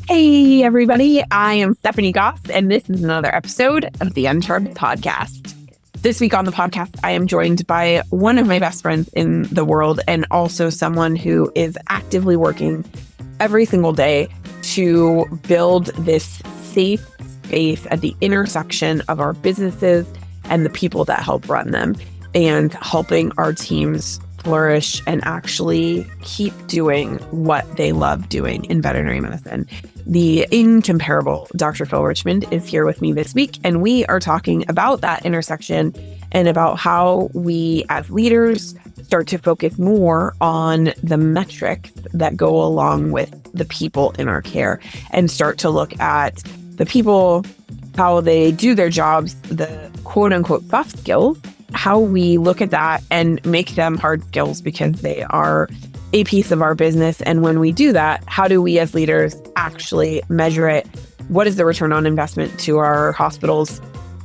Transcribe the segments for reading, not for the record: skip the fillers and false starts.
Hey, everybody. I am Stephanie Goss, and this is another episode of the Uncharted Podcast. This week on the podcast, I am joined by one of my best friends in the world and also someone who is actively working every single day to build this safe space at the intersection of our businesses and the people that help run them, and helping our teams flourish and actually keep doing what they love doing in veterinary medicine. The incomparable Dr. Phil Richmond is here with me this week, and we are talking about that intersection and about how we as leaders start to focus more on the metrics that go along with the people in our care and start to look at the people, how they do their jobs, the quote unquote soft skills, how we look at that and make them hard skills because they are a piece of our business. And when we do that, how do we as leaders actually measure it? What is the return on investment to our hospitals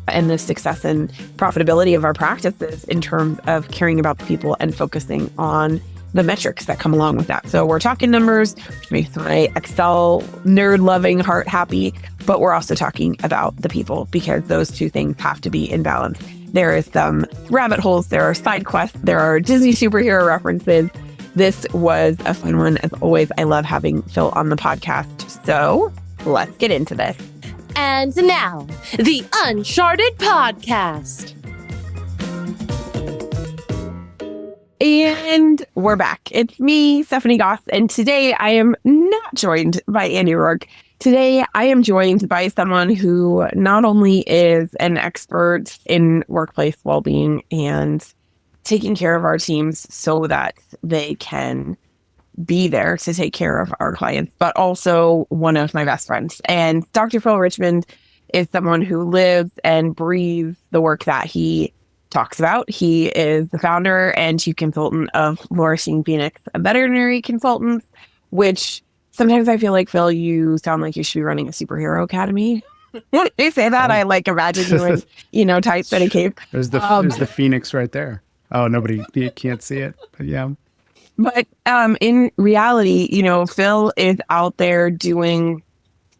and the success and profitability of our practices in terms of caring about the people and focusing on the metrics that come along with that? So we're talking numbers, which makes my Excel nerd-loving heart happy, but we're also talking about the people because those two things have to be in balance. There is some rabbit holes, there are side quests, there are Disney superhero references. This was a fun one. As always, I love having Phil on the podcast. So let's get into this. And now, the Uncharted Podcast. And we're back. It's me, Stephanie Goss, and today I am not joined by Andy Rourke. Today I am joined by someone who not only is an expert in workplace well-being and taking care of our teams so that they can be there to take care of our clients, but also one of my best friends. And Dr. Phil Richmond is someone who lives and breathes the work that he talks about. He is the founder and chief consultant of Flourishing Phoenix Veterinary Consultants, which sometimes I feel like, Phil, you sound like you should be running a superhero academy. When you say that, I imagine you in, tight fitted cape. There's the Phoenix right there. Oh, you can't see it, but yeah. But in reality, Phil is out there doing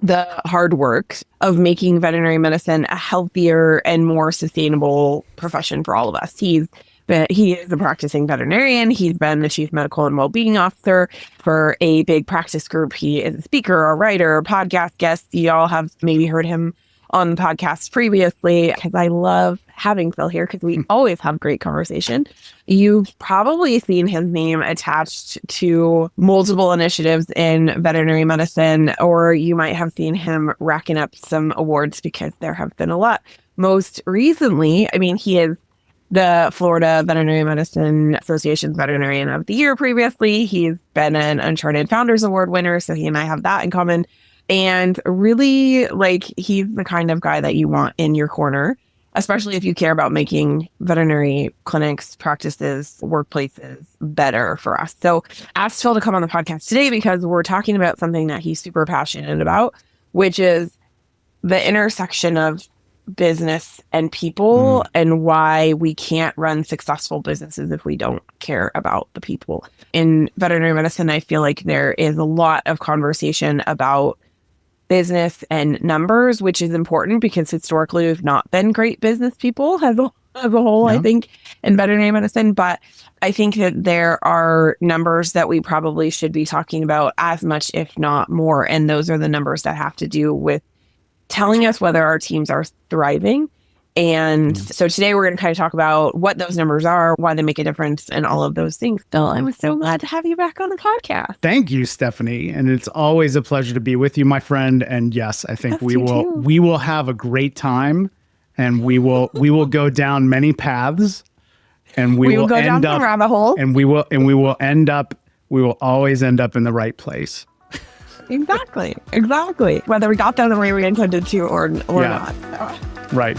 the hard work of making veterinary medicine a healthier and more sustainable profession for all of us. He is a practicing veterinarian. He's been the chief medical and well-being officer for a big practice group. He is a speaker, a writer, a podcast guest. Y'all have maybe heard him on the podcast previously because I love having Phil here because we always have great conversation. You've probably seen his name attached to multiple initiatives in veterinary medicine, or you might have seen him racking up some awards because there have been a lot. Most recently, he is the Florida Veterinary Medicine Association's Veterinarian of the Year previously. He's been an Uncharted Founders Award winner, so he and I have that in common. And really, he's the kind of guy that you want in your corner, especially if you care about making veterinary clinics, practices, workplaces better for us. So asked Phil to come on the podcast today because we're talking about something that he's super passionate about, which is the intersection of business and people and why we can't run successful businesses if we don't care about the people. In veterinary medicine, I feel like there is a lot of conversation about business and numbers, which is important because historically we've not been great business people as a whole, yeah. I think, in veterinary medicine. But I think that there are numbers that we probably should be talking about as much, if not more. And those are the numbers that have to do with telling us whether our teams are thriving. And so today we're going to kind of talk about what those numbers are, why they make a difference, and all of those things. Phil, I'm so glad to have you back on the podcast. Thank you, Stephanie. And it's always a pleasure to be with you, my friend. And yes, I think we will have a great time, and we will go down many paths, and we will go down the rabbit hole, and we will always end up in the right place. Exactly. Whether we got there the way we intended to or not. Right.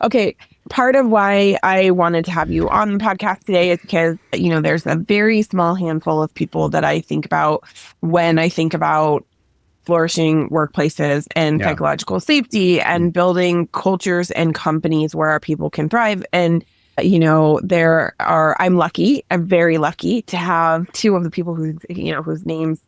Okay. Part of why I wanted to have you on the podcast today is because, there's a very small handful of people that I think about when I think about flourishing workplaces and psychological safety and building cultures and companies where our people can thrive. And I'm very lucky to have two of the people whose names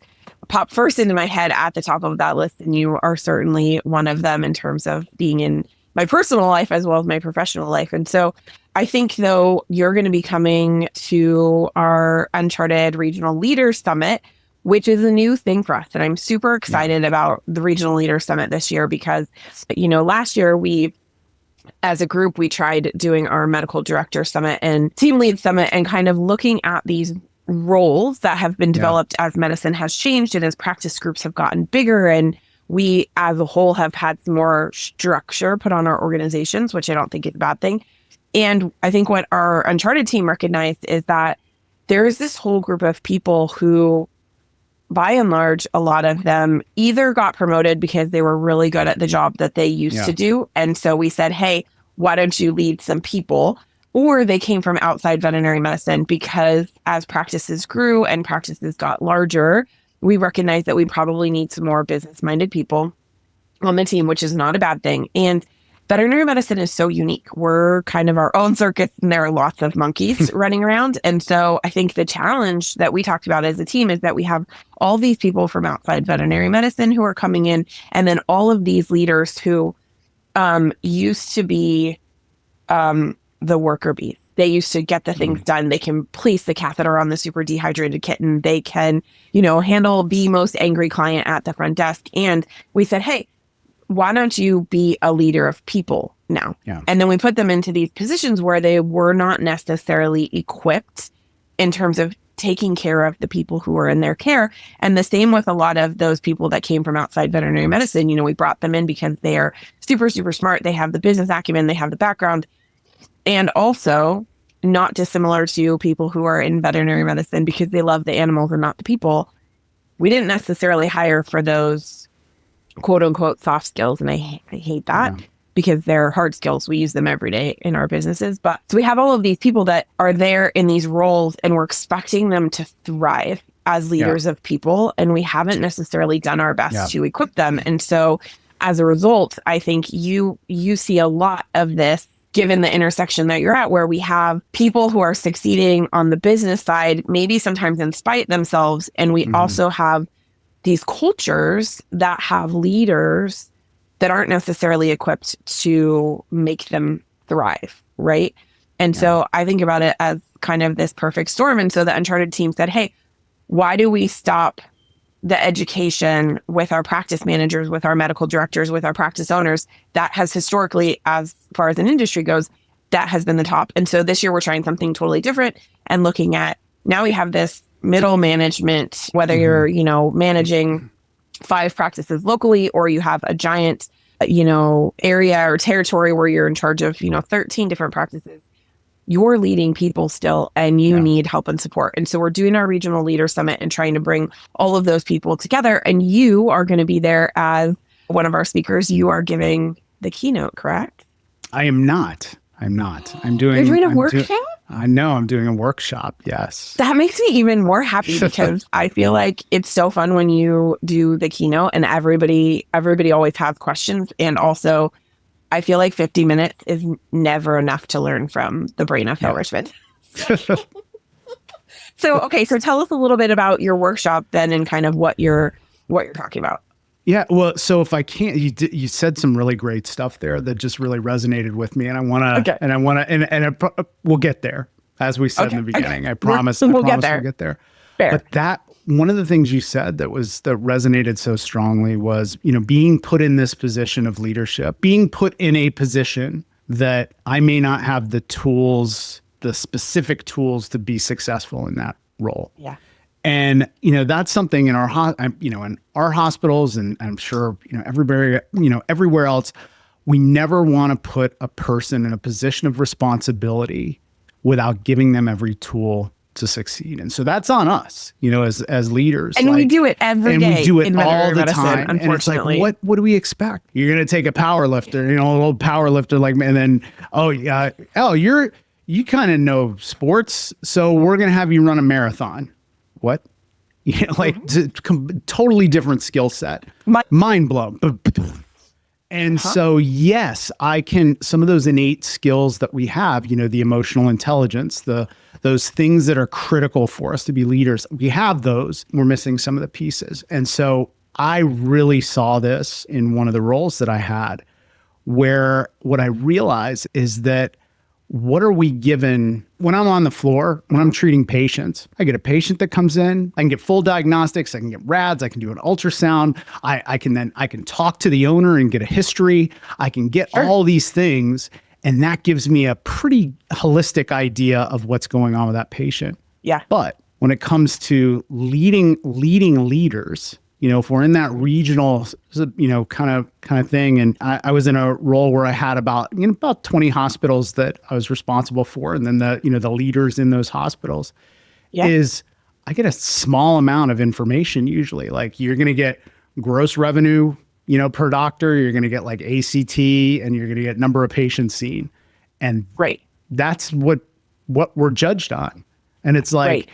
pop first into my head at the top of that list. And you are certainly one of them in terms of being in my personal life as well as my professional life. And so I think, though, you're going to be coming to our Uncharted Regional Leaders Summit, which is a new thing for us. And I'm super excited about the Regional Leaders Summit this year because, last year as a group, we tried doing our medical director summit and team lead summit and kind of looking at these roles that have been developed as medicine has changed and as practice groups have gotten bigger. And we as a whole have had some more structure put on our organizations, which I don't think is a bad thing. And I think what our Uncharted team recognized is that there is this whole group of people who, by and large, a lot of them either got promoted because they were really good at the job that they used to do. And so we said, hey, why don't you lead some people? Or they came from outside veterinary medicine because as practices grew and practices got larger, we recognized that we probably need some more business-minded people on the team, which is not a bad thing. And veterinary medicine is so unique. We're kind of our own circus and there are lots of monkeys running around. And so I think the challenge that we talked about as a team is that we have all these people from outside veterinary medicine who are coming in, and then all of these leaders who used to be the worker bees. They used to get the things done. They can place the catheter on the super dehydrated kitten. They can, handle the most angry client at the front desk. And we said, hey, why don't you be a leader of people now? Yeah. And then we put them into these positions where they were not necessarily equipped in terms of taking care of the people who are in their care. And the same with a lot of those people that came from outside veterinary medicine. We brought them in because they are super, super smart. They have the business acumen. They have the background. And also not dissimilar to people who are in veterinary medicine because they love the animals and not the people. We didn't necessarily hire for those quote unquote soft skills. And I hate that because they're hard skills. We use them every day in our businesses. But so we have all of these people that are there in these roles and we're expecting them to thrive as leaders of people. And we haven't necessarily done our best to equip them. And so as a result, I think you see a lot of this given the intersection that you're at, where we have people who are succeeding on the business side, maybe sometimes in spite themselves. And we also have these cultures that have leaders that aren't necessarily equipped to make them thrive, right? And so I think about it as kind of this perfect storm. And so the Uncharted team said, hey, why do we stop the education with our practice managers, with our medical directors, with our practice owners? That has historically, as far as an industry goes, that has been the top. And so this year we're trying something totally different and looking at, now we have this middle management, whether you're, managing 5 practices locally or you have a giant, area or territory where you're in charge of, 13 different practices. You're leading people still and you need help and support. And so we're doing our regional leader summit and trying to bring all of those people together. And you are going to be there as one of our speakers. You are giving the keynote, correct? I am not. I'm doing... You're doing a workshop? I know, I'm doing a workshop, yes. That makes me even more happy because I feel like it's so fun when you do the keynote and everybody always has questions. And also, I feel like 50 minutes is never enough to learn from the brain of Phil Richmond. So tell us a little bit about your workshop then and kind of what you're talking about. Yeah, well, so if I can't, you said some really great stuff there that just really resonated with me, and I want to, we'll get there, as we said in the beginning. I promise we'll get there. Fair. But that one of the things you said that resonated so strongly was, being put in this position of leadership, being put in a position that I may not have the tools, the specific tools to be successful in that role. Yeah. And, that's something in our, in our hospitals and I'm sure, everybody, everywhere else, we never want to put a person in a position of responsibility without giving them every tool to succeed. And so that's on us, as leaders. And we do it every day. And we do it all the medicine, time. And it's like, what do we expect? You're going to take a power lifter, a little power lifter like me, and then, you kind of know sports, so we're going to have you run a marathon. What? Totally different skill set. Mind blown. And so, yes, I can, some of those innate skills that we have, the emotional intelligence, those things that are critical for us to be leaders, we have those. We're missing some of the pieces. And so I really saw this in one of the roles that I had, where what I realized is that what are we given when I'm on the floor, when I'm treating patients? I get a patient that comes in, I can get full diagnostics, I can get rads, I can do an ultrasound, I can talk to the owner and get a history, I can get all these things, and that gives me a pretty holistic idea of what's going on with that patient. Yeah. But when it comes to leading leaders, if we're in that regional, kind of thing, and I was in a role where I had about 20 hospitals that I was responsible for, and then the leaders in those hospitals, is I get a small amount of information usually. Like you're going to get gross revenue, per doctor, you're going to get like ACT, and you're going to get number of patients seen, and that's what we're judged on, and it's like,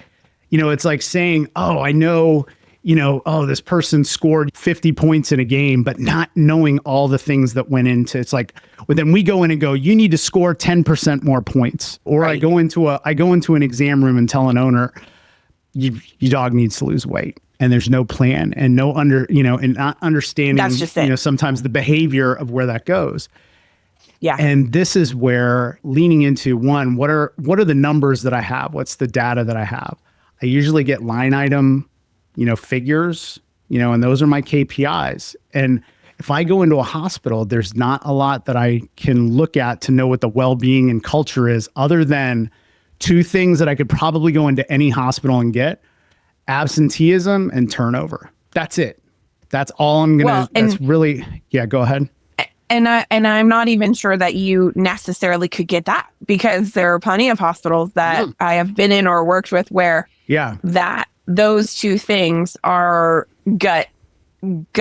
it's like saying, oh, I know. This person scored 50 points in a game, but not knowing all the things that went into it's like, well, then we go in and go, you need to score 10% more points. Or I go into an exam room and tell an owner, your dog needs to lose weight. And there's no plan and no and not understanding, that's just it. Sometimes the behavior of where that goes. Yeah. And this is where leaning into one, what are the numbers that I have? What's the data that I have? I usually get line item figures, and those are my KPIs. And if I go into a hospital, there's not a lot that I can look at to know what the well-being and culture is, other than two things that I could probably go into any hospital and get: absenteeism and turnover. That's it. That's all I'm going to, that's really, go ahead. And I'm not even sure that you necessarily could get that, because there are plenty of hospitals that I have been in or worked with where that those two things are gut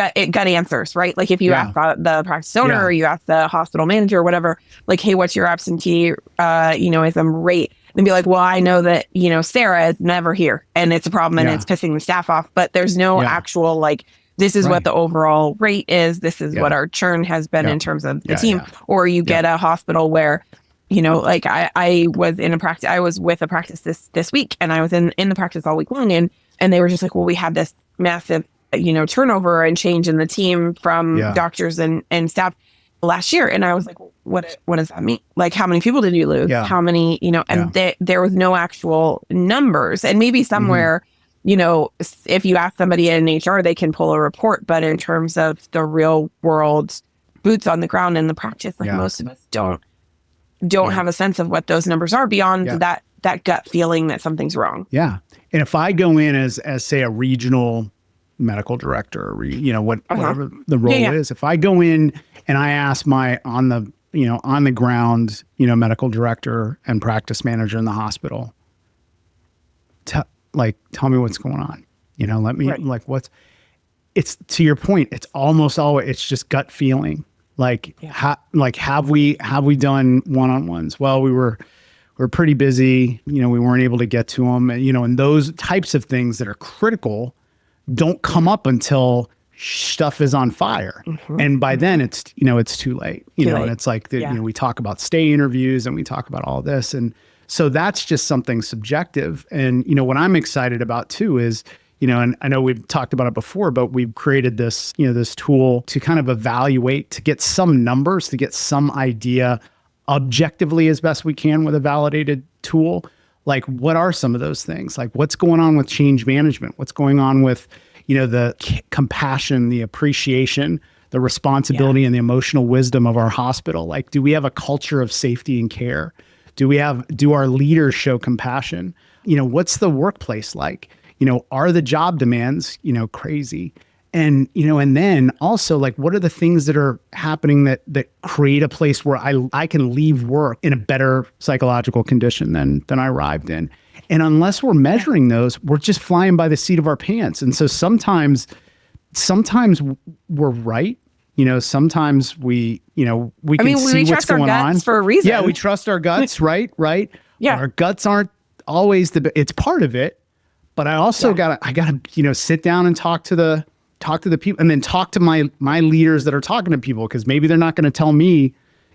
answers, right? Like if you ask the practice owner or you ask the hospital manager or whatever, like, hey, what's your absentee, rate? And be like, well, I know that, Sarah is never here and it's a problem and it's pissing the staff off, but there's no actual, like, this is what the overall rate is. This is what our churn has been in terms of the team. Or you get a hospital where, like I was in a practice, I was with a practice this week, and I was in the practice all week long, and they were just like, well, we had this massive, turnover and change in the team from doctors and staff last year. And I was like, what does that mean? Like, how many people did you lose? How many, and there was no actual numbers. And maybe somewhere, if you ask somebody in HR, they can pull a report. But in terms of the real world boots on the ground in the practice, like most of us don't have a sense of what those numbers are beyond that gut feeling that something's wrong. Yeah. And if I go in as say a regional medical director, or, whatever the role is, if I go in and I ask my on the ground, medical director and practice manager in the hospital, tell me what's going on, let me it's to your point. It's almost always, it's just gut feeling. Have we done one-on-ones? Well, we're pretty busy. We weren't able to get to them. And those types of things that are critical don't come up until stuff is on fire. And by then it's too late. And it's like we talk about stay interviews and we talk about all this, and so that's just something subjective. And what I'm excited about too is, and I know we've talked about it before, but we've created this, this tool to kind of evaluate, to get some numbers, to get some idea objectively as best we can with a validated tool. Like, what are some of those things? Like, what's going on with change management? What's going on with, the compassion, the appreciation, the responsibility, and the emotional wisdom of our hospital? Like, do we have a culture of safety and care? Do our leaders show compassion? What's the workplace like? Are the job demands, crazy? And, and then also, like, what are the things that are happening that create a place where I can leave work in a better psychological condition than I arrived in? And unless we're measuring those, we're just flying by the seat of our pants. And so sometimes we're right. Sometimes we can see what's going on for a reason. Yeah, we trust our guts, right? Yeah. Our guts aren't always it's part of it. But I also gotta, sit down and talk to the talk to the people, and then talk to my leaders that are talking to people, because maybe they're not going to tell me,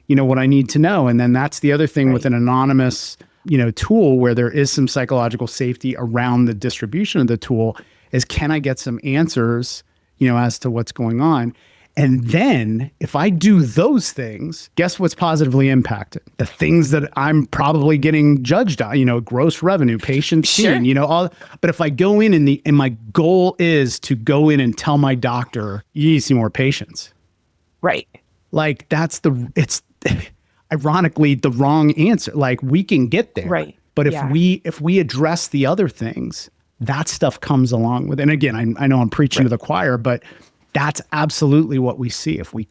what I need to know. And then that's the other thing with an anonymous, tool where there is some psychological safety around the distribution of the tool is, can I get some answers, as to what's going on? And then if I do those things, guess what's positively impacted? The things that I'm probably getting judged on, gross revenue, patient seen, all. But if I go in and my goal is to go in and tell my doctor, you need to see more patients. Right. Like it's ironically the wrong answer. Like, we can get there. Right. But if we address the other things, that stuff comes along with. And again, I know I'm preaching to the choir, but that's absolutely what we see. If we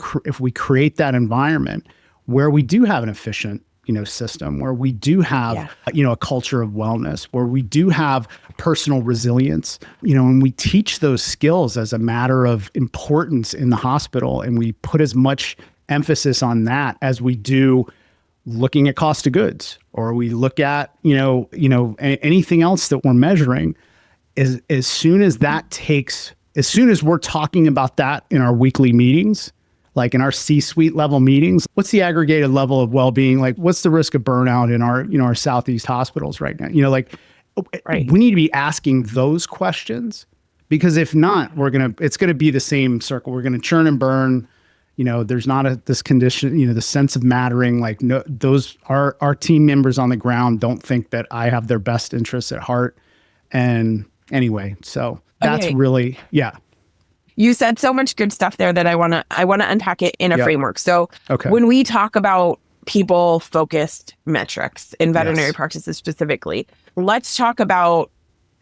create that environment where we do have an efficient, system, where we do have, a culture of wellness, where we do have personal resilience, and we teach those skills as a matter of importance in the hospital, and we put as much emphasis on that as we do looking at cost of goods, or we look at, anything else that we're measuring. As soon as we're talking about that in our weekly meetings, like in our C-suite level meetings, what's the aggregated level of well-being? Like, what's the risk of burnout in our Southeast hospitals right now? We need to be asking those questions, because if not, it's going to be the same circle. We're going to churn and burn. There's not this condition, the sense of mattering. Like, no, our team members on the ground don't think that I have their best interests at heart. And anyway, so that's really, You said so much good stuff there that I want to unpack it in a framework. So when we talk about people-focused metrics in veterinary practices specifically, let's talk about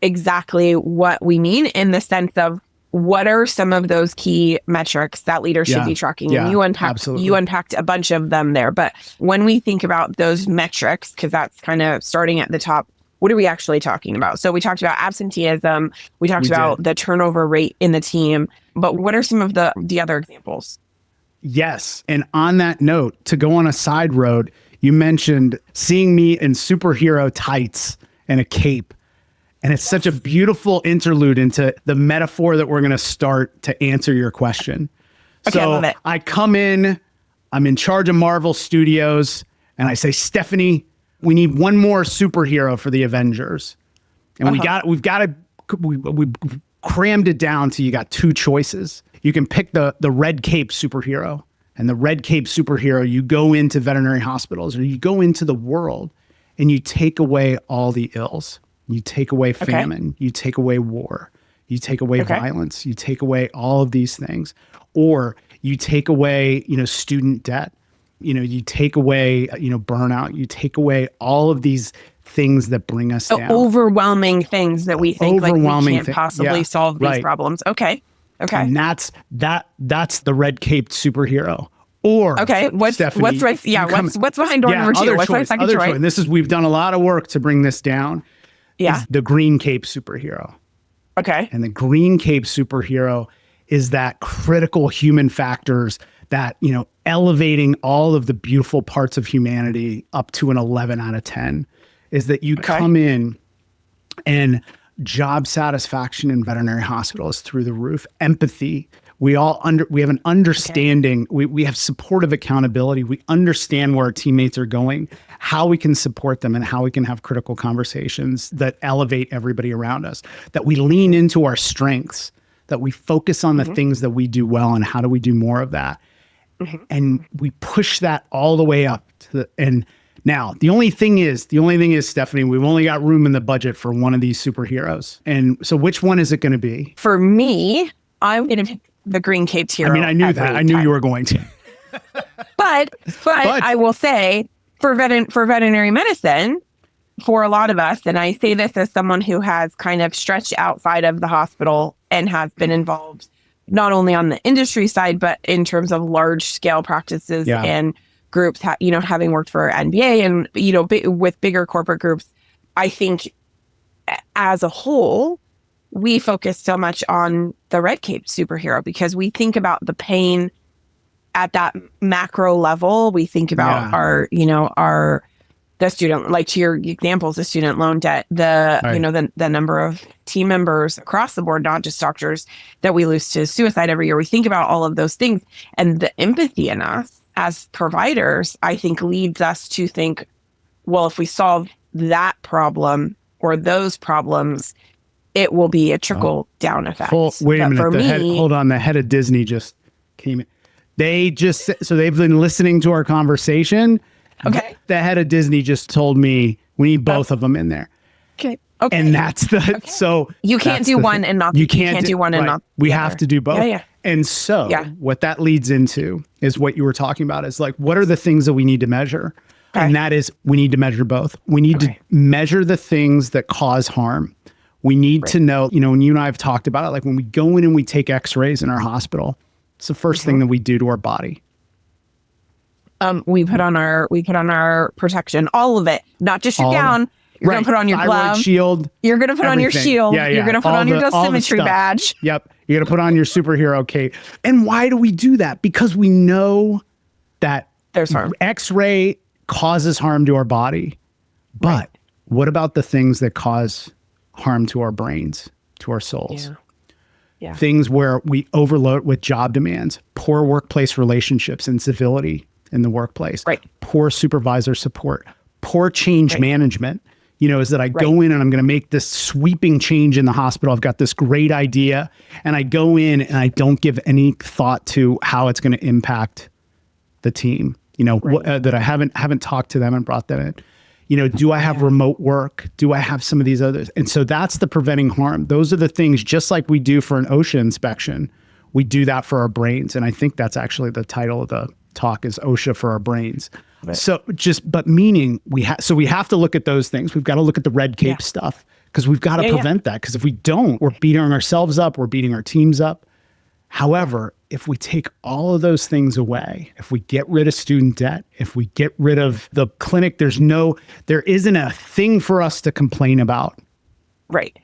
exactly what we mean in the sense of what are some of those key metrics that leaders should be tracking. And you unpacked a bunch of them there. But when we think about those metrics, because that's kind of starting at the top, what are we actually talking about? So we talked about absenteeism. We talked about the turnover rate in the team. But what are some of the other examples? Yes. And on that note, to go on a side road, you mentioned seeing me in superhero tights and a cape. And it's such a beautiful interlude into the metaphor that we're going to start to answer your question. Okay, I love it. I come in, I'm in charge of Marvel Studios, and I say, Stephanie, we need one more superhero for the Avengers. And we crammed it down to, you got two choices. You can pick the red cape superhero, and the red cape superhero, you go into veterinary hospitals, or you go into the world, and you take away all the ills. You take away famine, you take away war, you take away violence, you take away all of these things, or you take away, student debt. You take away, burnout, you take away all of these things that bring us down. Overwhelming things that we think like we can't possibly solve these problems. Okay. And that's the red caped superhero. Or what's behind door number two? What's my second choice? And we've done a lot of work to bring this down. Is the green cape superhero. Okay. And the green cape superhero is that critical human factors that, elevating all of the beautiful parts of humanity up to an 11 out of 10, is that you come in and job satisfaction in veterinary hospitals through the roof, empathy. We have an understanding. We have supportive accountability. We understand where our teammates are going, how we can support them, and how we can have critical conversations that elevate everybody around us, that we lean into our strengths, that we focus on the things that we do well and how do we do more of that. And we push that all the way up to and now the only thing is, Stephanie, we've only got room in the budget for one of these superheroes. And so which one is it going to be? For me, I'm going to pick the green caped hero. I mean, I knew that. I knew you were going to. but I will say for veterinary medicine, for a lot of us, and I say this as someone who has kind of stretched outside of the hospital and has been involved not only on the industry side, but in terms of large scale practices and groups, having worked for NBA and, with bigger corporate groups, I think as a whole, we focus so much on the red cape superhero because we think about the pain at that macro level. We think about our the student, like to your examples, the student loan debt, the number of team members across the board, not just doctors, that we lose to suicide every year. We think about all of those things, and the empathy in us as providers, I think, leads us to think, well, if we solve that problem or those problems, it will be a trickle down effect. Wait a minute. Hold on. The head of Disney just came in. So they've been listening to our conversation. Okay. The head of Disney just told me we need both of them in there. Okay. And that's so you can't do one and not, you can't do one and not. We have to do both. Yeah. And so what that leads into is what you were talking about is like, what are the things that we need to measure? Okay. And that is, we need to measure both. We need to measure the things that cause harm. We need to know, when you and I have talked about it, like when we go in and we take x-rays in our hospital, it's the first thing that we do to our body. We put on our protection, all of it, not just your gown. You're going to put on your glove, shield. You're going to put on your shield. Yeah. You're going to put on your dosimetry badge. Yep. You're going to put on your superhero cape. And why do we do that? Because we know that there's harm. X-ray causes harm to our body. But what about the things that cause harm to our brains, to our souls? Yeah. Things where we overload with job demands, poor workplace relationships and civility in the workplace, poor supervisor support, poor change management. Is that I go in and I'm going to make this sweeping change in the hospital. I've got this great idea, and I go in and I don't give any thought to how it's going to impact the team. That I haven't talked to them and brought them in. Do I have remote work? Do I have some of these others? And so that's the preventing harm. Those are the things, just like we do for an OSHA inspection, we do that for our brains. And I think that's actually the title of the talk is OSHA for our brains. Right. So meaning we have to look at those things. We've got to look at the red cape stuff because we've got to prevent that. Because if we don't, we're beating ourselves up, we're beating our teams up. However, if we take all of those things away, if we get rid of student debt, if we get rid of the clinic, there isn't a thing for us to complain about. Right.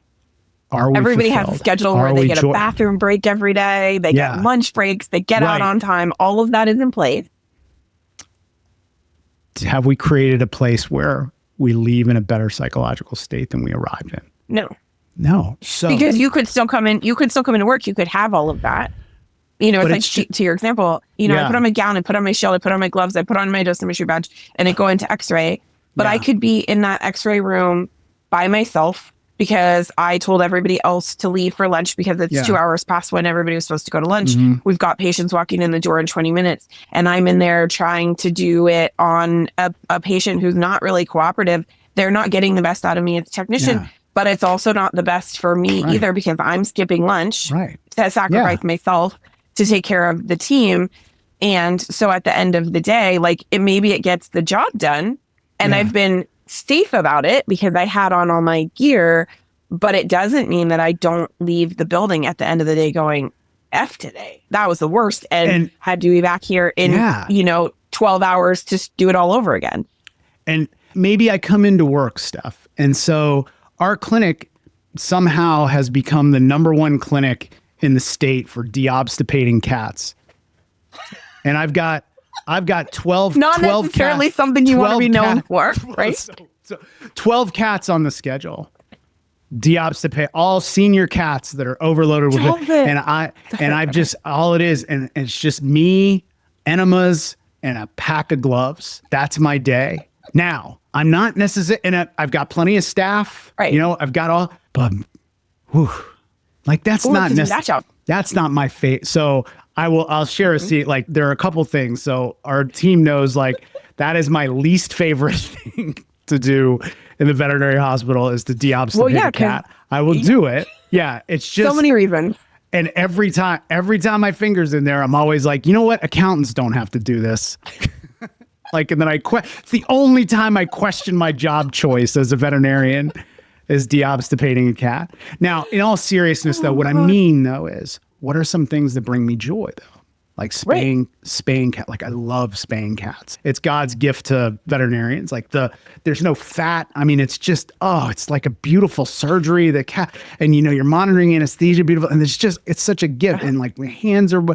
Everybody has a schedule where they get a bathroom break every day. They get lunch breaks. They get out on time. All of that is in place. Have we created a place where we leave in a better psychological state than we arrived in? No. So because you could still come in to work. You could have all of that. It's like to your example, I put on my gown, I put on my shield, I put on my gloves, I put on my dosimetry badge, and I go into x-ray. But I could be in that x-ray room by myself because I told everybody else to leave for lunch because it's 2 hours past when everybody was supposed to go to lunch. Mm-hmm. We've got patients walking in the door in 20 minutes, and I'm in there trying to do it on a patient who's not really cooperative. They're not getting the best out of me as a technician, but it's also not the best for me either because I'm skipping lunch to sacrifice myself to take care of the team. And so at the end of the day, maybe it gets the job done, and I've been safe about it because I had on all my gear, but it doesn't mean that I don't leave the building at the end of the day going, F today. That was the worst. And had to be back here in, 12 hours to do it all over again. And maybe I come into work stuff. And so our clinic somehow has become the #1 clinic in the state for deobstipating cats. And I've got 12 not 12 necessarily cats, something you want to be known for, right? So 12 cats on the schedule. Deobstipate all senior cats that are overloaded with it. And I've just all it is, and it's just me, enemas, and a pack of gloves. That's my day. Now, I'm not necessarily, and I've got plenty of staff. Right. I've got all, but that's not necessarily. That's not my fate. So I'll share a seat. There are a couple things. So our team knows that is my least favorite thing to do in the veterinary hospital is to deobstinate a cat. I will do it. Yeah. It's just so many reasons. And every time my finger's in there, I'm always like, you know what? Accountants don't have to do this. And then it's the only time I question my job choice as a veterinarian is deobstipating a cat. Now, in all seriousness, though, what I mean, though, is what are some things that bring me joy, though? Like spaying cat. I love spaying cats. It's God's gift to veterinarians. There's no fat. I mean, it's just, it's like a beautiful surgery. The cat, and you're monitoring anesthesia, beautiful. And it's such a gift. And my hands are,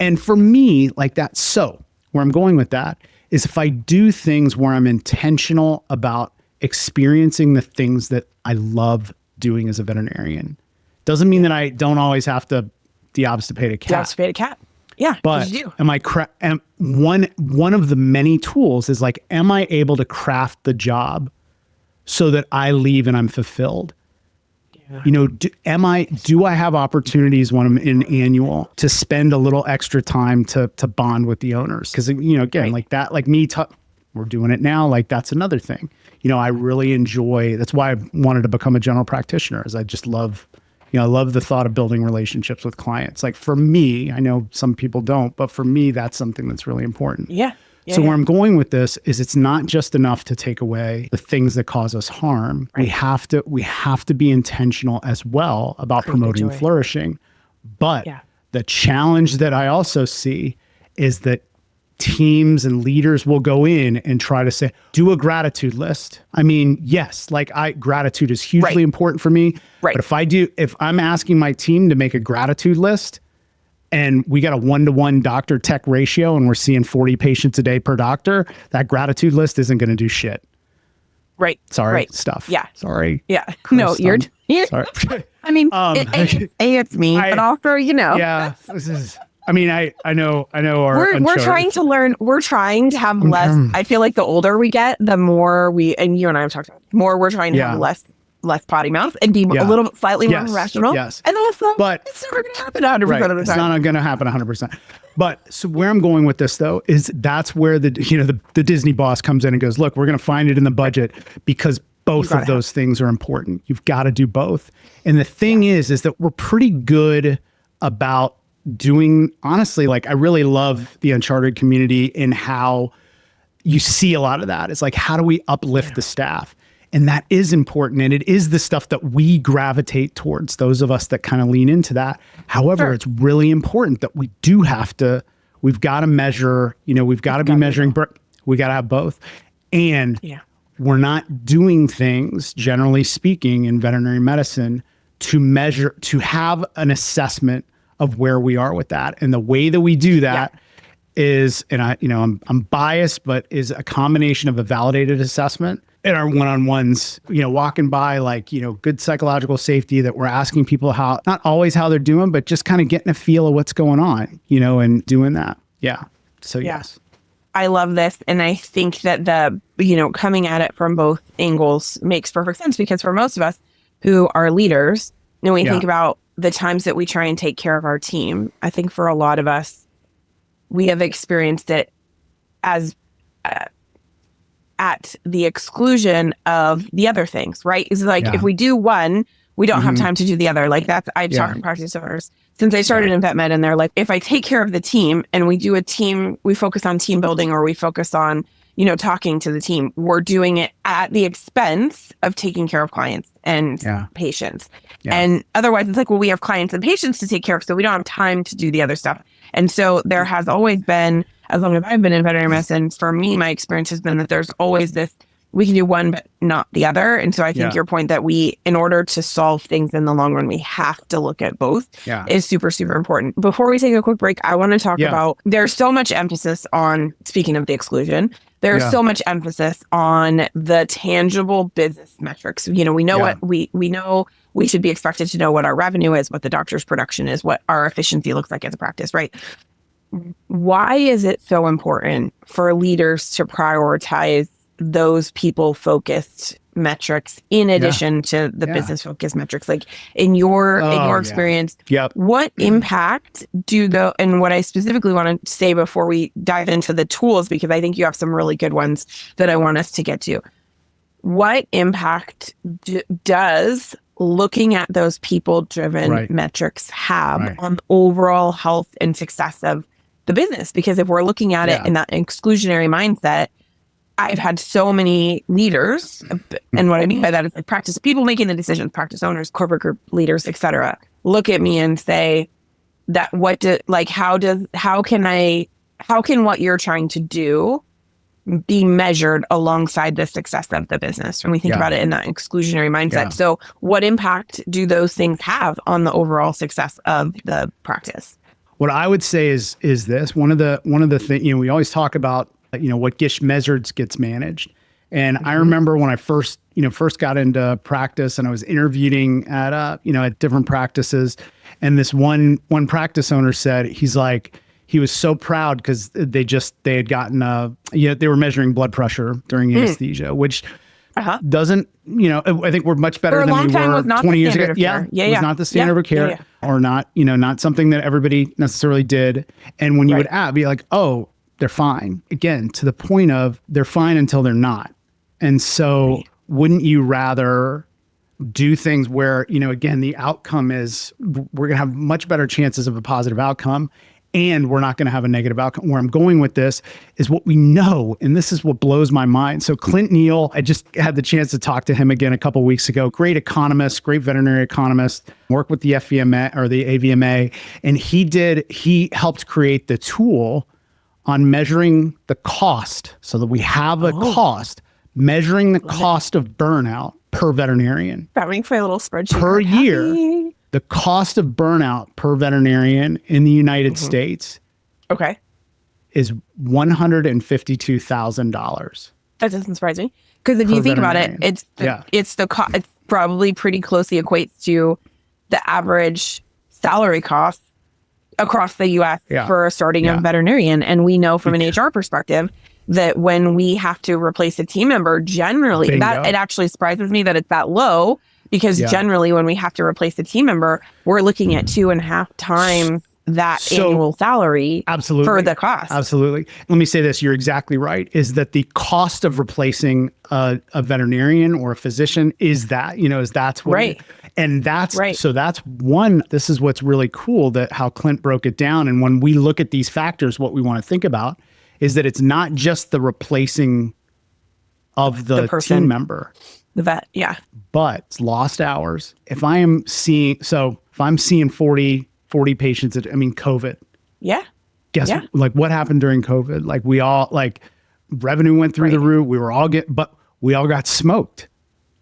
and for me, that. So where I'm going with that is if I do things where I'm intentional about experiencing the things that I love doing as a veterinarian. Doesn't mean that I don't always have to deobfuscate a cat. Deobfuscate a cat. Yeah, but you do. one of the many tools is like, am I able to craft the job so that I leave and I'm fulfilled? Yeah. You know, do I have opportunities when I'm in annual to spend a little extra time to bond with the owners? Because, you know, again, like that, like me, we're doing it now. Like that's another thing. You know, I really enjoy. That's why I wanted to become a general practitioner. Is I just love. You know, I love the thought of building relationships with clients. Like for me, I know some people don't, but for me, that's something that's really important. Yeah. So where I'm going with this is it's not just enough to take away the things that cause us harm. Right. We have to be intentional as well about promoting flourishing. But the challenge that I also see is that teams and leaders will go in and try to say, do a gratitude list. I mean, yes, like gratitude is hugely important for me. Right. But if I'm asking my team to make a gratitude list and we got a 1-to-1 doctor tech ratio and we're seeing 40 patients a day per doctor, that gratitude list isn't going to do shit. Right. Sorry. Stuff. Yeah. Sorry. Yeah. No, you're sorry. I mean, it's me, but also, you know. Yeah. This is... I mean, I know we're trying to learn. We're trying to have less. I feel like the older we get, the more and you and I have talked about more. We're trying to have less potty mouth and be a little bit slightly more rational. Yes. And also, but it's never going to happen 100% of the time. It's not going to happen 100%. But so where I'm going with this though is that's where the Disney boss comes in and goes, look, we're going to find it in the budget because both of those things are important. You've got to do both. And the thing is that we're pretty good about doing, honestly, like I really love the Uncharted community in how you see a lot of that. It's like, how do we uplift the staff? And that is important. And it is the stuff that we gravitate towards, those of us that kind of lean into that. However, it's really important that we've got to measure, we've got to be measuring, we got to have both. And we're not doing things, generally speaking, in veterinary medicine to have an assessment of where we are with that. And the way that we do that is, and I'm biased, but is a combination of a validated assessment in our one-on-ones, walking by, like, good psychological safety, that we're asking people how, not always how they're doing, but just kind of getting a feel of what's going on, and doing that. Yeah. So yes. I love this. And I think that coming at it from both angles makes perfect sense, because for most of us who are leaders, when we think about the times that we try and take care of our team, I think for a lot of us, we have experienced it as at the exclusion of the other things, right? It's like if we do one, we don't have time to do the other. Like that's, I've talked to practice owners since I started in vet med, and they're like, if I take care of the team and we do a team, we focus on team building, or we focus on, talking to the team, we're doing it at the expense of taking care of clients and patients. Yeah. And otherwise it's like, well, we have clients and patients to take care of, so we don't have time to do the other stuff. And so there has always been, as long as I've been in veterinary medicine, for me, my experience has been that there's always this, we can do one, but not the other. And so I think your point that in order to solve things in the long run, we have to look at both is super, super important. Before we take a quick break, I want to talk about, there's so much emphasis on, speaking of the exclusion, there's so much emphasis on the tangible business metrics. We know what we know. We should be expected to know what our revenue is, what the doctor's production is, what our efficiency looks like as a practice, right? Why is it so important for leaders to prioritize those people-focused metrics in addition to the business-focused metrics? Like in your experience, what impact and what I specifically want to say before we dive into the tools, because I think you have some really good ones that I want us to get to. What impact does looking at those people-driven metrics have on the overall health and success of the business? Because if we're looking at it in that exclusionary mindset, I've had so many leaders, and what I mean by that is like practice people making the decisions, practice owners, corporate group leaders, etc., look at me and say that how can what you're trying to do be measured alongside the success of the business when we think about it in that exclusionary mindset? So what impact do those things have on the overall success of the practice? What I would say is this, one of the things, we always talk about what gets measured gets managed. And I remember when I first got into practice and I was interviewing at different practices, and this one practice owner said, he was so proud because they had gotten they were measuring blood pressure during anesthesia, which doesn't, I think we're much better than we were 20 years ago. Yeah. It was not the standard of care or not, not something that everybody necessarily did. And when you would be like, oh, they're fine. Again, to the point of they're fine until they're not. And so wouldn't you rather do things where, again, the outcome is we're going to have much better chances of a positive outcome, and we're not going to have a negative outcome. Where I'm going with this is what we know, and this is what blows my mind. So Clint Neal, I just had the chance to talk to him again a couple of weeks ago. Great economist, great veterinary economist, worked with the FVMA or the AVMA, and he helped create the tool on measuring the cost so that we have a cost, measuring the cost of burnout per veterinarian. That makes my little spreadsheet per year. The cost of burnout per veterinarian in the United States is $152,000. That doesn't surprise me. Because if you think about it, it's probably pretty closely equates to the average salary cost across the U.S. for starting a veterinarian. And we know from an HR perspective that when we have to replace a team member, generally, it actually surprises me that it's that low. Because generally, when we have to replace a team member, we're looking at 2.5 times that annual salary for the cost. Absolutely. Let me say this. You're exactly right. Is that the cost of replacing a veterinarian or a physician is that's what and that's so that's one. This is what's really cool, that how Clint broke it down. And when we look at these factors, what we want to think about is that it's not just the replacing of the team member. The vet, but it's lost hours. If I'm seeing 40 patients, COVID. Guess what happened during COVID? Like we all, revenue went through the roof. We were all but we all got smoked.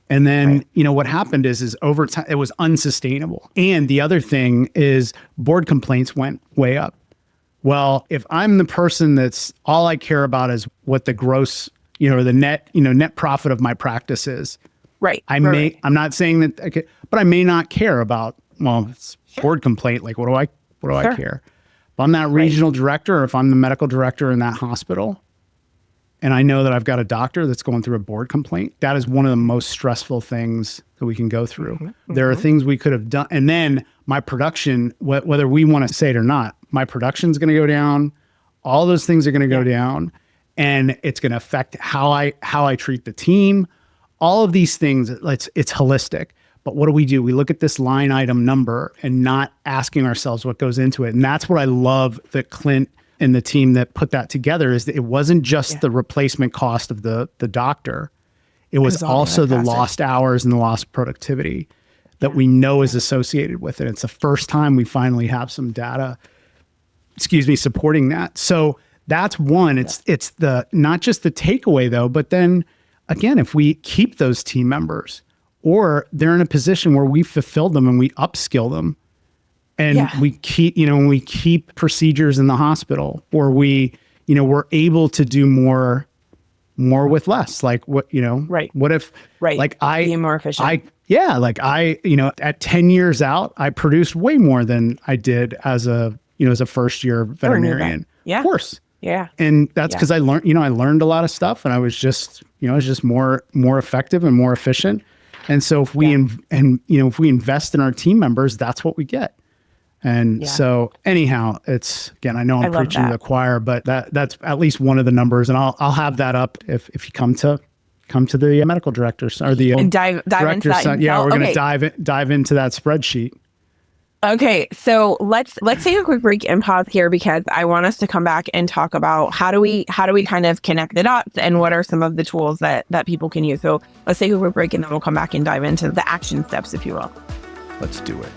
And then, what happened is over time, it was unsustainable. And the other thing is board complaints went way up. Well, if I'm the person that's all I care about is what the gross, the net profit of my practice is. I'm not saying that, but I may not care about, it's board complaint. Like, what do I care? If I'm that regional director, or if I'm the medical director in that hospital, and I know that I've got a doctor that's going through a board complaint, that is one of the most stressful things that we can go through. There are things we could have done. And then my production, whether we want to say it or not, my production's going to go down. All those things are going to go down. And it's going to affect how I treat the team. All of these things, it's holistic. But what do? We look at this line item number and not asking ourselves what goes into it. And that's what I love that Clint and the team that put that together is that it wasn't just the replacement cost of the doctor. It was also the lost hours and the lost productivity that we know is associated with it. It's the first time we finally have some data, supporting that. So that's one. It's the not just the takeaway though, but then again, if we keep those team members, or they're in a position where we fulfilled them and we upskill them, and we keep, we keep procedures in the hospital, or we're able to do more with less. Like what if be more efficient. At 10 years out, I produced way more than I did as a first year veterinarian. Of course. Yeah. And that's because I learned a lot of stuff, and I was just more effective and more efficient. And so if we if we invest in our team members, that's what we get. And so anyhow, it's, again, I know I'm preaching to the choir, but that's at least one of the numbers, and I'll have that up if you come to the medical directors or the and dive into that. We're going to dive into that spreadsheet. Okay, so let's take a quick break and pause here, because I want us to come back and talk about how do we kind of connect the dots, and what are some of the tools that people can use. So let's take a quick break, and then we'll come back and dive into the action steps, if you will. Let's do it.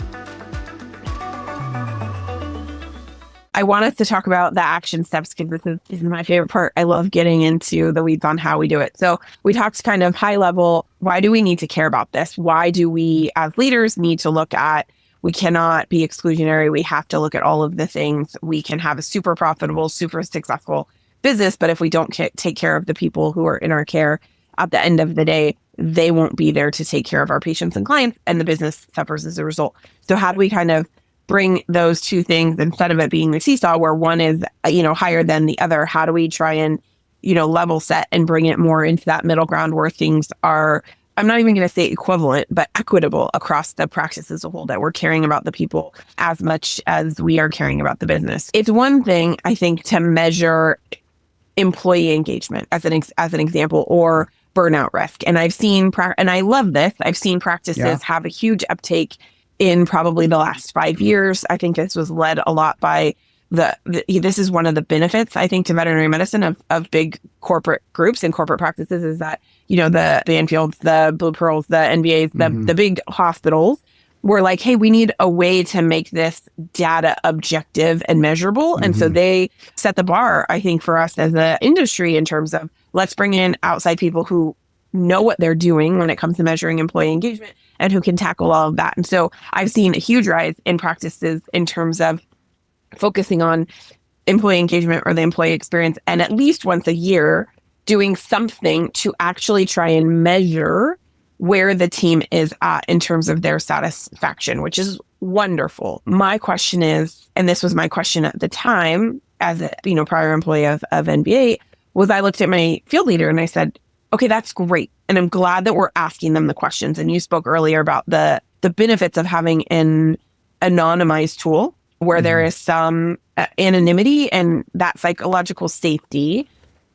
I want us to talk about the action steps, because this is my favorite part. I love getting into the weeds on how we do it. So we talked kind of high level. Why do we need to care about this? Why do we as leaders need to look at, we cannot be exclusionary. We have to look at all of the things. We can have a super profitable, super successful business, but if we don't take care of the people who are in our care, at the end of the day, they won't be there to take care of our patients and clients, and the business suffers as a result. So how do we kind of bring those two things, instead of it being the seesaw where one is, higher than the other? How do we try and, level set and bring it more into that middle ground where things are, I'm not even going to say equivalent, but equitable across the practice as a whole, that we're caring about the people as much as we are caring about the business. It's one thing, I think, to measure employee engagement as an example, or burnout risk. And I've seen, and I love this, I've seen practices have a huge uptake in probably the last 5 years. I think this was led a lot by this is one of the benefits, I think, to veterinary medicine of big corporate groups and corporate practices, is that, the Banfields, the Blue Pearls, the NBAs, the big hospitals were like, hey, we need a way to make this data objective and measurable. And so they set the bar, I think, for us as an industry in terms of, let's bring in outside people who know what they're doing when it comes to measuring employee engagement and who can tackle all of that. And so I've seen a huge rise in practices in terms of focusing on employee engagement or the employee experience, and at least once a year doing something to actually try and measure where the team is at in terms of their satisfaction, which is wonderful. My question is, and this was my question at the time as a prior employee of NBA, was I looked at my field leader and I said, okay, that's great. And I'm glad that we're asking them the questions. And you spoke earlier about the benefits of having an anonymized tool where there is some anonymity and that psychological safety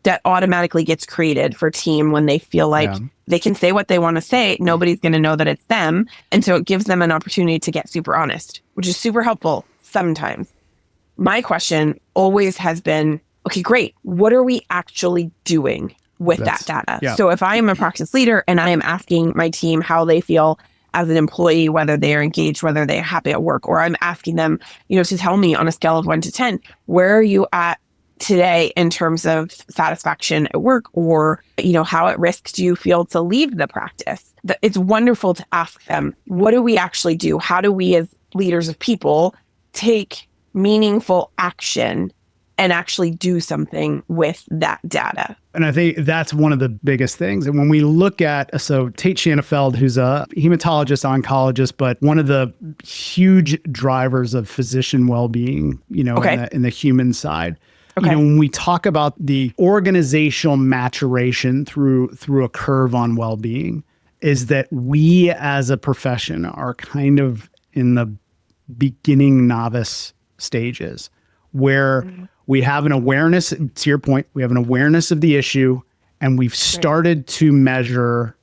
that automatically gets created for team when they feel like they can say what they want to say. Nobody's going to know that it's them. And so it gives them an opportunity to get super honest, which is super helpful sometimes. My question always has been, okay, great. What are we actually doing with that data? Yeah. So if I am a practice leader and I am asking my team how they feel as an employee, whether they are engaged, whether they're happy at work, or I'm asking them, to tell me on a scale of 1 to 10, where are you at today in terms of satisfaction at work, or, how at risk do you feel to leave the practice? It's wonderful to ask them, what do we actually do? How do we as leaders of people take meaningful action and actually do something with that data? And I think that's one of the biggest things. And when we look at, so Tate Shanafeld, who's a hematologist, oncologist, but one of the huge drivers of physician well-being, in the human side. Okay. When we talk about the organizational maturation through a curve on well-being, is that we as a profession are kind of in the beginning novice stages where we have an awareness, to your point, we have an awareness of the issue, and we've started to measure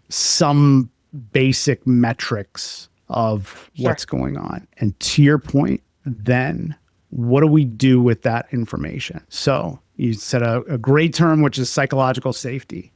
some basic metrics of what's going on. And to your point, then what do we do with that information? So you said a great term, which is psychological safety,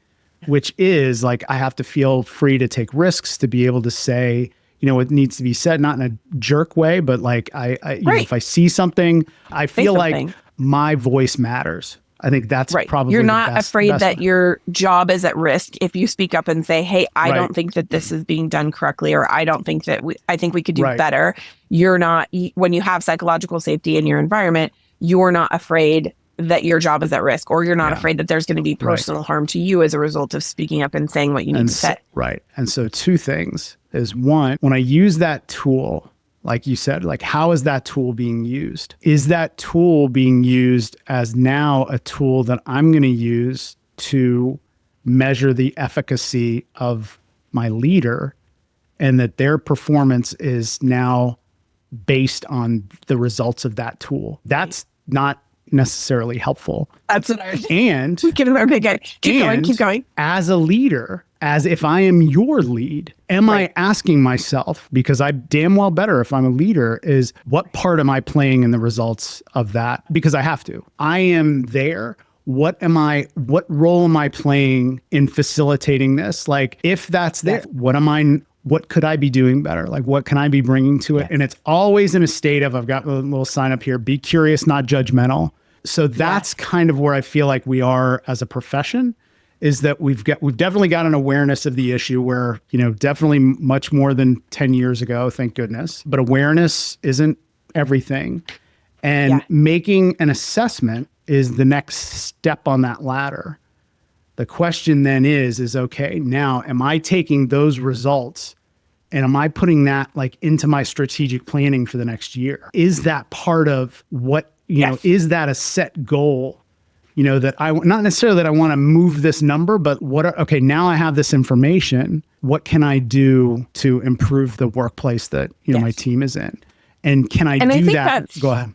which is like, I have to feel free to take risks, to be able to say, it needs to be said, not in a jerk way, but like if I see something, I feel like my voice matters. I think that's probably you're not afraid that your job is at risk if you speak up and say, hey, I don't think that this is being done correctly, or I don't think that I think we could do better. You're not, when you have psychological safety in your environment, you're not afraid that your job is at risk, or you're not afraid that there's going to be personal harm to you as a result of speaking up and saying what you need to say. Right. And so two things is, one, when I use that tool, like you said, like, how is that tool being used? Is that tool being used as now a tool that I'm going to use to measure the efficacy of my leader, and that their performance is now based on the results of that tool? That's not necessarily helpful. That's what I was. And keep going. As a leader, as if I am your lead, am I asking myself, because I damn well better if I'm a leader, is what part am I playing in the results of that? Because I have to. I am there. What role am I playing in facilitating this? Like, if that's there, what could I be doing better? Like, what can I be bringing to it? Yes. And it's always in a state of, I've got a little sign up here, be curious, not judgmental. So that's kind of where I feel like we are as a profession, is that we've definitely got an awareness of the issue where, definitely much more than 10 years ago, thank goodness, but awareness isn't everything. And making an assessment is the next step on that ladder. The question then is okay, now am I taking those results and am I putting that like into my strategic planning for the next year? Is that part of what, know, is that a set goal? That not necessarily that I want to move this number, but okay, now I have this information. What can I do to improve the workplace that, my team is in? And can I do that? Go ahead.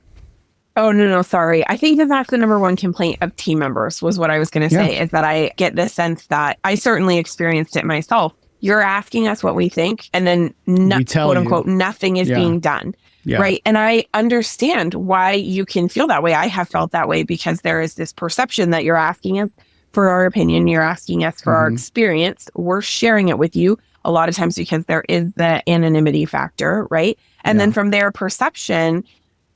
Oh, no, sorry. I think that's the number one complaint of team members was what I was going to say, is that I get the sense that I certainly experienced it myself. You're asking us what we think, and then quote unquote, nothing is being done. Yeah. Right. And I understand why you can feel that way. I have felt that way because there is this perception that you're asking us for our opinion. You're asking us for our experience. We're sharing it with you a lot of times because there is the anonymity factor. Right. And then from their perception,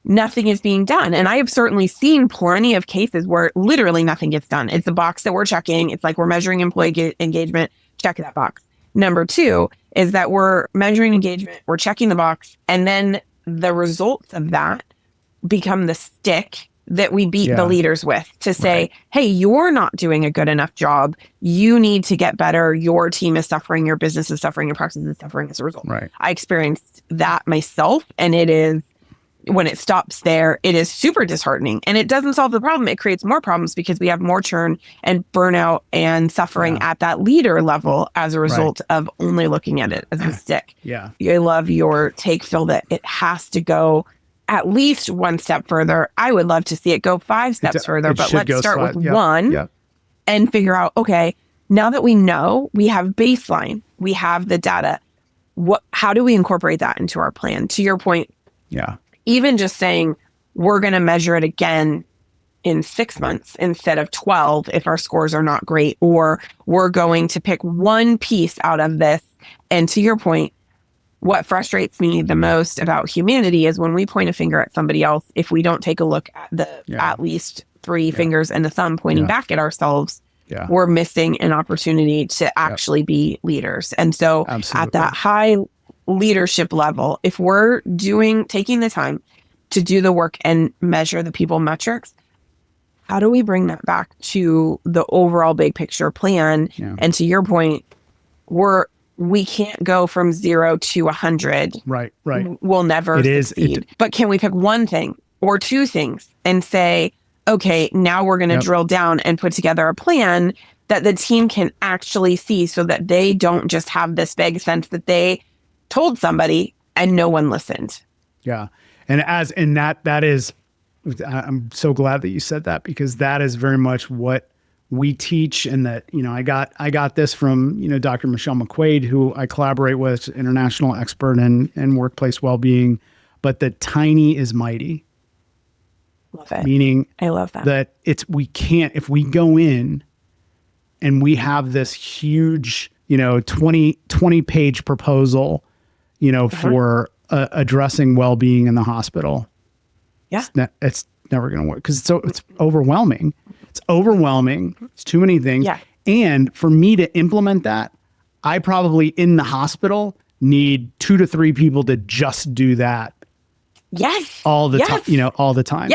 nothing is being done. And I have certainly seen plenty of cases where literally nothing gets done. It's a box that we're checking. It's like we're measuring employee engagement. Check that box. Number two is that we're measuring engagement. We're checking the box. And then the results of that become the stick that we beat the leaders with to say, hey, you're not doing a good enough job. You need to get better. Your team is suffering. Your business is suffering. Your practice is suffering as a result. Right. I experienced that myself. And it is, when it stops there, it is super disheartening. And it doesn't solve the problem. It creates more problems because we have more churn and burnout and suffering at that leader level as a result of only looking at it as a stick. I love your take, Phil, that it has to go at least one step further. I would love to see it go 5 steps further, but let's start with one and figure out, okay, now that we know, we have baseline, we have the data, how do we incorporate that into our plan? To your point, even just saying we're going to measure it again in 6 months instead of 12 if our scores are not great, or we're going to pick one piece out of this. And to your point, what frustrates me the most about humanity is when we point a finger at somebody else, if we don't take a look at the at least 3 fingers and a thumb pointing back at ourselves, we're missing an opportunity to actually be leaders. And so at that high leadership level, if we're taking the time to do the work and measure the people metrics, how do we bring that back to the overall big picture plan? And to your point, we can't go from 0 to 100. Right. We'll never succeed. But can we pick one thing or 2 things and say, okay, now we're going to drill down and put together a plan that the team can actually see, so that they don't just have this vague sense that they told somebody and no one listened. Yeah. And that is, I'm so glad that you said that, because that is very much what we teach. And that, I got this from, Dr. Michelle McQuaid, who I collaborate with, international expert in workplace well-being, but that tiny is mighty. Love it. Meaning, I love that we can't, if we go in and we have this huge, 20 page proposal, for addressing well-being in the hospital. It's never going to work because it's overwhelming. It's overwhelming. It's too many things. And for me to implement that, I probably in the hospital need 2 to 3 people to just do that. All the time, all the time.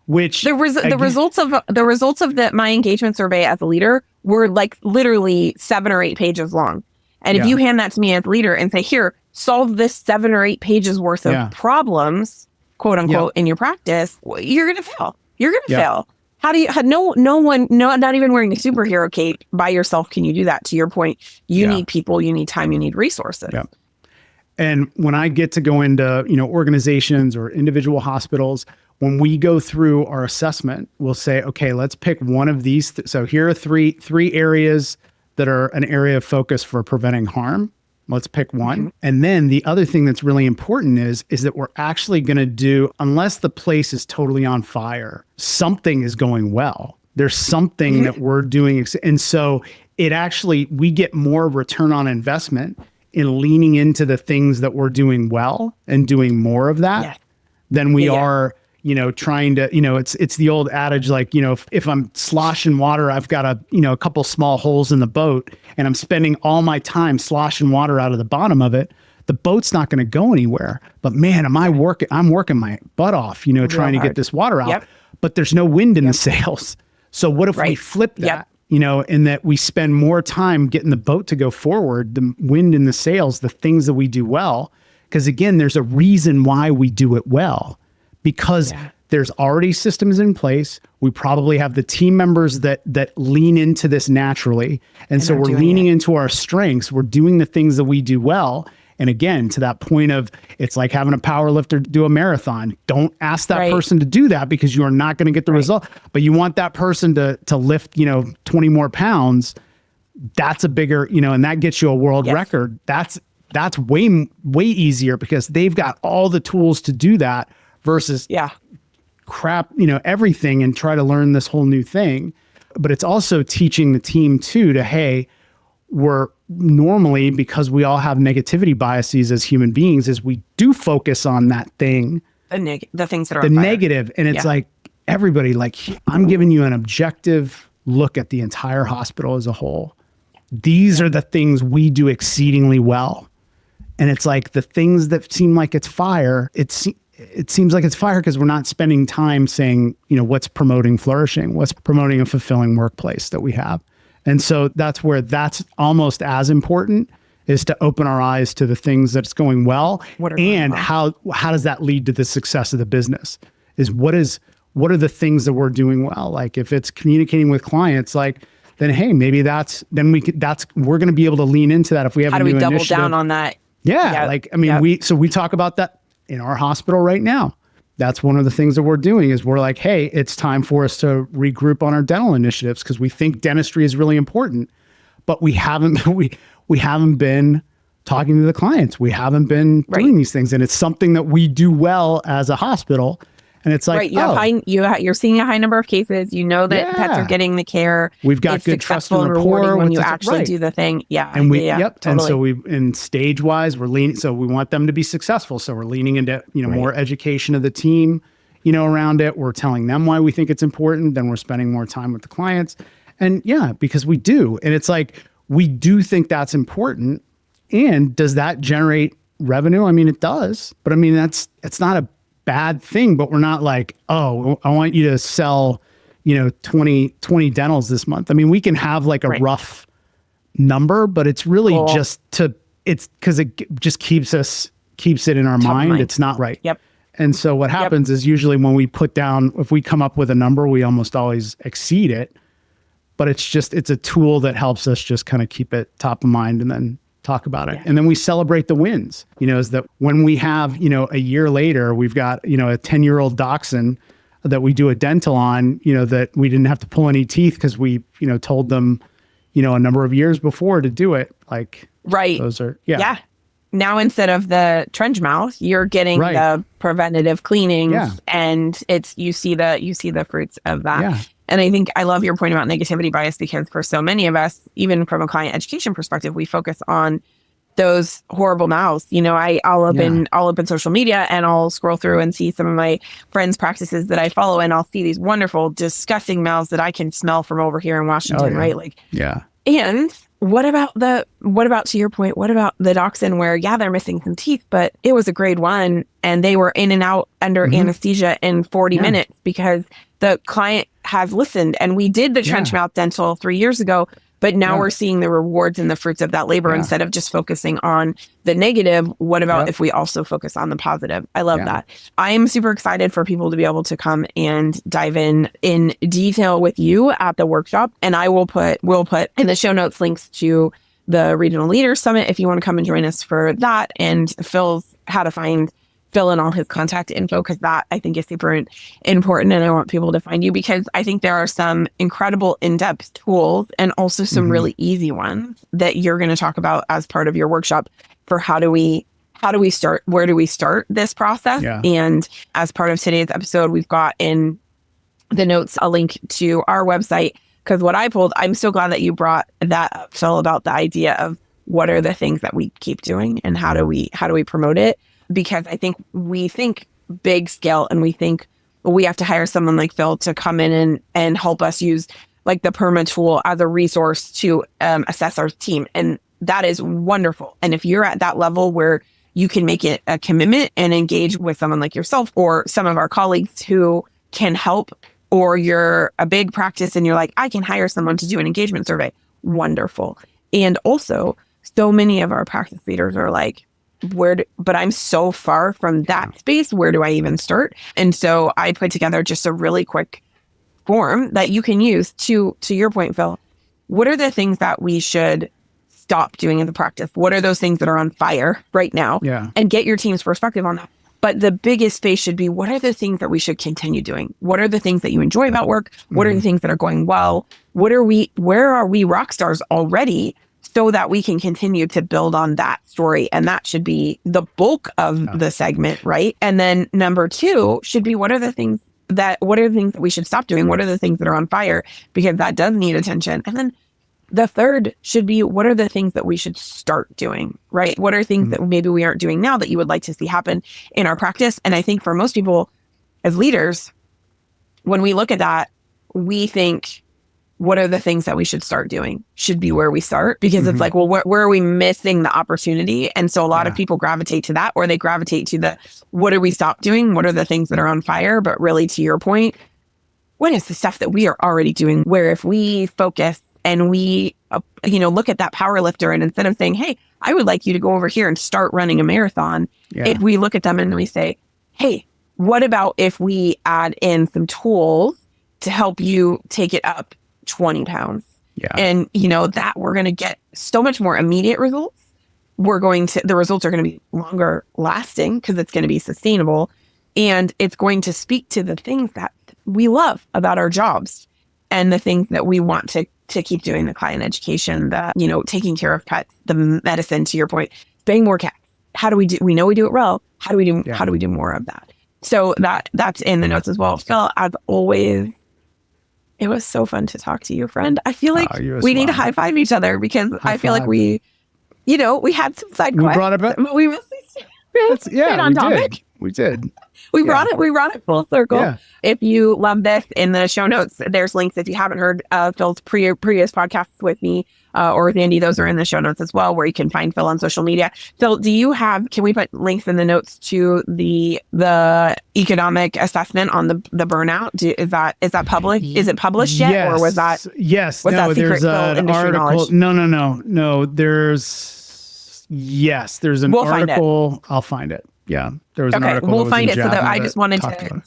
Which the results of my engagement survey as a leader were like literally 7 or 8 pages long. And if you hand that to me as leader and say, here, solve this 7 or 8 pages worth of problems, quote unquote, in your practice, you're going to fail. You're going to fail. How do you, no one, not even wearing a superhero cape by yourself can you do that. To your point, you need people, you need time, you need resources. And when I get to go into, organizations or individual hospitals, when we go through our assessment, we'll say, okay, let's pick one of these. So here are three areas that are an area of focus for preventing harm. Let's pick one. And then the other thing that's really important is that we're actually going to do, unless the place is totally on fire, something is going well. There's something that we're doing. And so we get more return on investment in leaning into the things that we're doing well and doing more of that than we are, trying to, it's the old adage, like, if I'm sloshing water, I've got a couple small holes in the boat and I'm spending all my time sloshing water out of the bottom of it. The boat's not going to go anywhere, but man, I'm working my butt off, trying to get this water out. but there's no wind in the sails. So what if we flip that, in that we spend more time getting the boat to go forward, the wind in the sails, the things that we do well. Because again, there's a reason why we do it well, because there's already systems in place. We probably have the team members that lean into this naturally. And so we're leaning into our strengths. We're doing the things that we do well. And again, to that point of, it's like having a power lifter do a marathon. Don't ask that person to do that, because you are not going to get the result. But you want that person to lift, 20 more pounds. That's a bigger, and that gets you a world record. That's way easier, because they've got all the tools to do that versus crap, everything, and try to learn this whole new thing. But it's also teaching the team too hey, we're normally, because we all have negativity biases as human beings, is we do focus on that thing, the things that are the negative. And it's like, everybody, like, I'm giving you an objective look at the entire hospital as a whole. These are the things we do exceedingly well. And it's like the things that seem like it's fire, it seems like it's fire because we're not spending time saying, what's promoting flourishing, what's promoting a fulfilling workplace that we have. And so that's where that's almost as important, is to open our eyes to the things that's going well, and how does that lead to the success of the business? What are the things that we're doing well? Like if it's communicating with clients, then hey, maybe we're going to be able to lean into that if we have a new initiative. How do we double down on that? We talk about that in our hospital right now. That's one of the things that we're doing, is we're like, hey, it's time for us to regroup on our dental initiatives, because we think dentistry is really important, but we haven't been talking to the clients. We haven't been doing these things. And it's something that we do well as a hospital. And it's like, you're seeing a high number of cases. You know that pets are getting the care. We've got good trust and rapport when you actually do the thing. Yeah. And and so in stage wise, we're leaning. So we want them to be successful. So we're leaning into, more education of the team, around it. We're telling them why we think it's important. Then we're spending more time with the clients. And because we do. And it's like, we do think that's important. And does that generate revenue? I mean, it does. But I mean, it's not a bad thing, but we're not like, oh, I want you to sell, 20 dentals this month. I mean, we can have like a rough number, but it's really just it's because it just keeps it in our mind. It's not right. Yep. And so what happens is usually when we if we come up with a number, we almost always exceed it, but it's a tool that helps us just kind of keep it top of mind and then talk about it. And then we celebrate the wins, is that when we have, a year later, we've got, a 10-year-old dachshund that we do a dental on, that we didn't have to pull any teeth because we, told them, a number of years before to do it. Like, those are, Now, instead of the trench mouth, you're getting the preventative cleanings, and you see the fruits of that. Yeah. And I think I love your point about negativity bias, because for so many of us, even from a client education perspective, we focus on those horrible mouths. I'll open social media and I'll scroll through and see some of my friends' practices that I follow, and I'll see these wonderful, disgusting mouths that I can smell from over here in Washington, right? And what about to your point, what about the dachshund where, they're missing some teeth, but it was a grade 1 and they were in and out under anesthesia in 40 minutes because the client has listened, and we did the trench mouth dental 3 years ago, but now we're seeing the rewards and the fruits of that labor instead of just focusing on the negative. What about if we also focus on the positive? I love that. I am super excited for people to be able to come and dive in detail with you at the workshop. And we'll put in the show notes links to the Regional Leaders Summit if you want to come and join us for that, and how to find Phil and all his contact info, because that I think is super important, and I want people to find you because I think there are some incredible in-depth tools and also some really easy ones that you're going to talk about as part of your workshop for how do we start, where do we start this process? And as part of today's episode, we've got in the notes a link to our website, because what I pulled, I'm so glad that you brought that up, Phil, about the idea of what are the things that we keep doing and how do we promote it. Because I think we think big scale, and we think we have to hire someone like Phil to come in and help us use like the Perma tool as a resource to assess our team. And that is wonderful. And if you're at that level where you can make it a commitment and engage with someone like yourself or some of our colleagues who can help or you're a big practice and you're like, I can hire someone to do an engagement survey. Wonderful. And also, so many of our practice leaders are like, but I'm so far from that space. Where do I even start? And so I put together just a really quick form that you can use to your point, Phil. What are the things that we should stop doing in the practice? What are those things that are on fire right now? Yeah. And get your team's perspective on that. But the biggest space should be, what are the things that we should continue doing? What are the things that you enjoy about work? What are the things that are going well? Where are we rock stars already, so that we can continue to build on that story? And that should be the bulk of the segment, right? And then number 2 should be, what are the things that we should stop doing? What are the things that are on fire? Because that does need attention. And then the third should be, what are the things that we should start doing, right? What are things that maybe we aren't doing now that you would like to see happen in our practice? And I think for most people as leaders, when we look at that, we think, what are the things that we should start doing should be where we start, because it's like, well, where are we missing the opportunity? And so a lot of people gravitate to that, or they gravitate to the, what do we stop doing? What are the things that are on fire? But really, to your point, what is the stuff that we are already doing, where if we focus and we, look at that power lifter, and instead of saying, hey, I would like you to go over here and start running a marathon, if we look at them and we say, hey, what about if we add in some tools to help you take it up 20 pounds? And that we're going to get so much more immediate results. The results are going to be longer lasting because it's going to be sustainable, and it's going to speak to the things that we love about our jobs and the things that we want to keep doing, the client education, the, taking care of pets, the medicine, to your point, spaying more cats. How do we do? We know we do it well. How do we do more of that? So that's in the notes as well. Phil, as always, it was so fun to talk to you, friend. I feel like we need to high five each other, because I feel like we had some side quests. We brought it back. We mostly on topic. We did. We brought it full circle. Yeah. If you love this, in the show notes, there's links. If you haven't heard Phil's previous podcasts with me or with Andy, those are in the show notes as well, where you can find Phil on social media. Phil, can we put links in the notes to the economic assessment on the burnout? Is that public? Is it published yet? Yes. Or was that? Yes. Was no, that secret there's an article. Knowledge? No, there's an article. I'll find it. Yeah, there was an article. We'll find it. So that I just wanted to.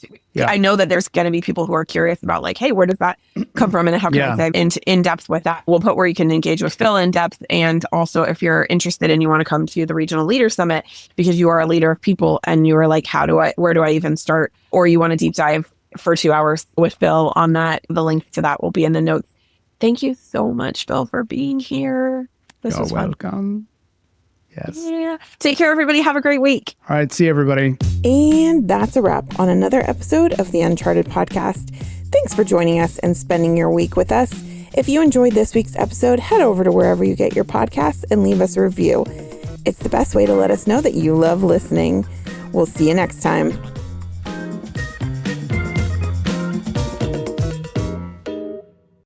I know that there's going to be people who are curious about, like, hey, where does that come from, and how can I say in depth with that? We'll put where you can engage with Phil in depth, and also if you're interested and you want to come to the Regional Leader Summit because you are a leader of people and you are like, where do I even start? Or you want to deep dive for 2 hours with Phil on that. The link to that will be in the notes. Thank you so much, Phil, for being here. This was fun. Welcome. Yes. Yeah. Take care, everybody. Have a great week. All right. See you, everybody. And that's a wrap on another episode of the Uncharted Podcast. Thanks for joining us and spending your week with us. If you enjoyed this week's episode, head over to wherever you get your podcasts and leave us a review. It's the best way to let us know that you love listening. We'll see you next time.